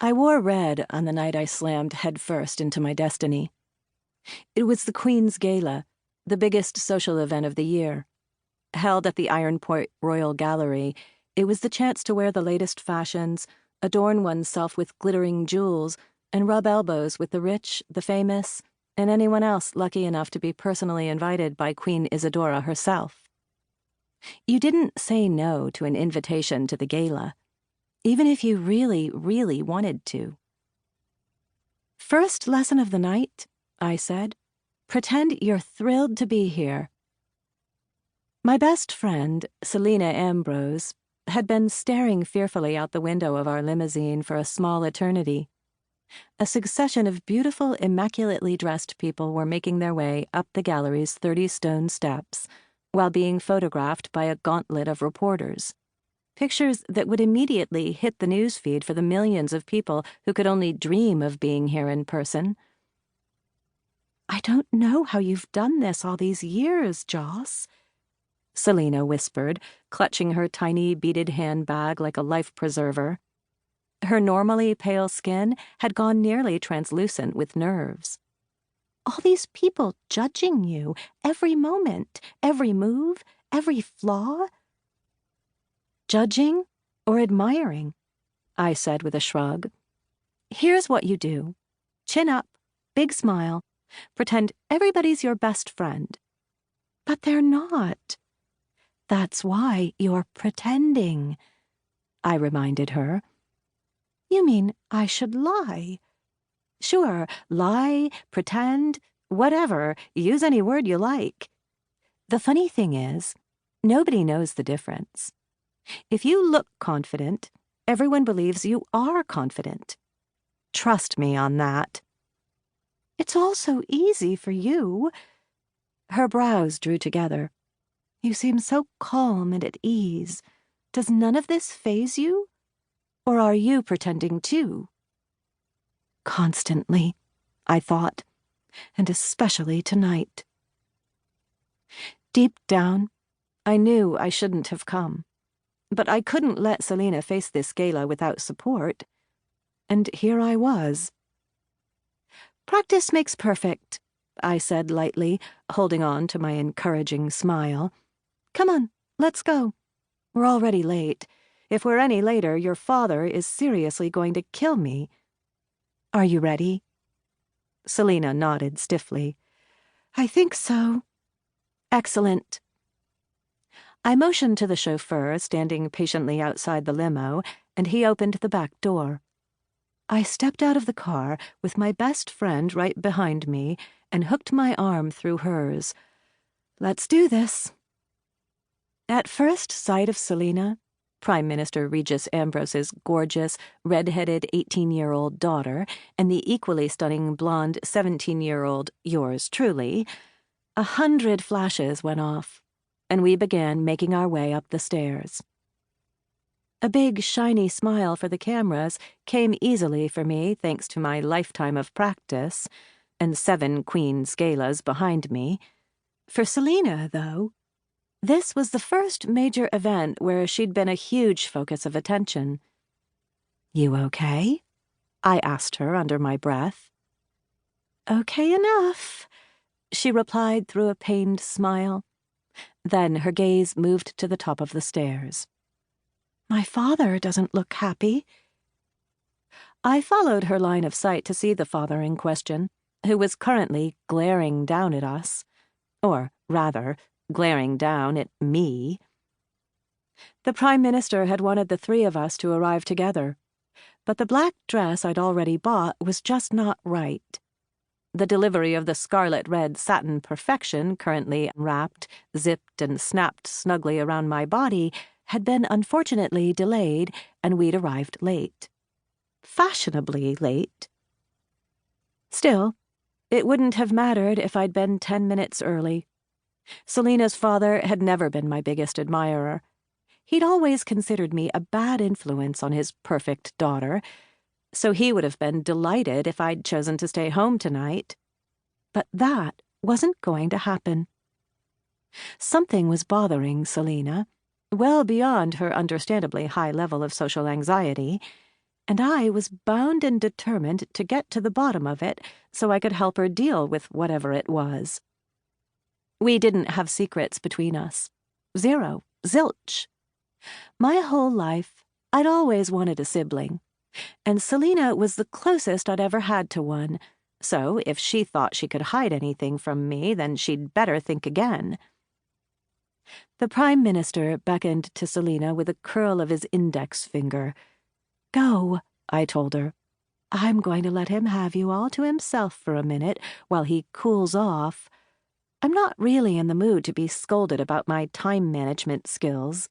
I wore red on the night I slammed headfirst into my destiny. It was the Queen's Gala, the biggest social event of the year. Held at the Ironport Royal Gallery, it was the chance to wear the latest fashions, adorn oneself with glittering jewels, and rub elbows with the rich, the famous, and anyone else lucky enough to be personally invited by Queen Isadora herself. You didn't say no to an invitation to the gala, even if you really, really wanted to. "First lesson of the night," I said. "Pretend you're thrilled to be here." My best friend, Selina Ambrose, had been staring fearfully out the window of our limousine for a small eternity. A succession of beautiful, immaculately dressed people were making their way up the gallery's 30-stone steps, while being photographed by a gauntlet of reporters. Pictures that would immediately hit the newsfeed for the millions of people who could only dream of being here in person. "I don't know how you've done this all these years, Joss," Selina whispered, clutching her tiny beaded handbag like a life preserver. Her normally pale skin had gone nearly translucent with nerves. "All these people judging you, every moment, every move, every flaw." "Judging or admiring?" I said with a shrug. "Here's what you do. Chin up, big smile, pretend everybody's your best friend." "But they're not." "That's why you're pretending," I reminded her. "You mean I should lie?" "Sure, lie, pretend, whatever, use any word you like. The funny thing is, nobody knows the difference. If you look confident, everyone believes you are confident. Trust me on that." "It's all so easy for you." Her brows drew together. "You seem so calm and at ease. Does none of this faze you? Or are you pretending too?" "Constantly," I thought, "and especially tonight." Deep down, I knew I shouldn't have come. But I couldn't let Selina face this gala without support. And here I was. "Practice makes perfect," I said lightly, holding on to my encouraging smile. "Come on, let's go. We're already late. If we're any later, your father is seriously going to kill me. Are you ready?" Selina nodded stiffly. "I think so." "Excellent." I motioned to the chauffeur standing patiently outside the limo, and he opened the back door. I stepped out of the car with my best friend right behind me and hooked my arm through hers. "Let's do this." At first sight of Selina, Prime Minister Regis Ambrose's gorgeous, red-headed 18-year-old daughter, and the equally stunning blonde 17-year-old yours truly, 100 flashes went off, and we began making our way up the stairs. A big, shiny smile for the cameras came easily for me thanks to my lifetime of practice, and 7 Queen's Galas behind me. For Selina, though, this was the first major event where she'd been a huge focus of attention. "You okay?" I asked her under my breath. "Okay enough," she replied through a pained smile. Then her gaze moved to the top of the stairs. "My father doesn't look happy." I followed her line of sight to see the father in question, who was currently glaring down at us. Or, rather, glaring down at me. The Prime Minister had wanted the 3 of us to arrive together, but the black dress I'd already bought was just not right. The delivery of the scarlet-red satin perfection currently wrapped, zipped, and snapped snugly around my body had been unfortunately delayed, and we'd arrived late. Fashionably late. Still, it wouldn't have mattered if I'd been 10 minutes early. Selina's father had never been my biggest admirer. He'd always considered me a bad influence on his perfect daughter, so he would have been delighted if I'd chosen to stay home tonight. But that wasn't going to happen. Something was bothering Selina, well beyond her understandably high level of social anxiety, and I was bound and determined to get to the bottom of it so I could help her deal with whatever it was. We didn't have secrets between us. Zero. Zilch. My whole life, I'd always wanted a sibling, and Selina was the closest I'd ever had to one, so if she thought she could hide anything from me, then she'd better think again. The Prime Minister beckoned to Selina with a curl of his index finger. "Go," I told her. "I'm going to let him have you all to himself for a minute while he cools off. I'm not really in the mood to be scolded about my time management skills."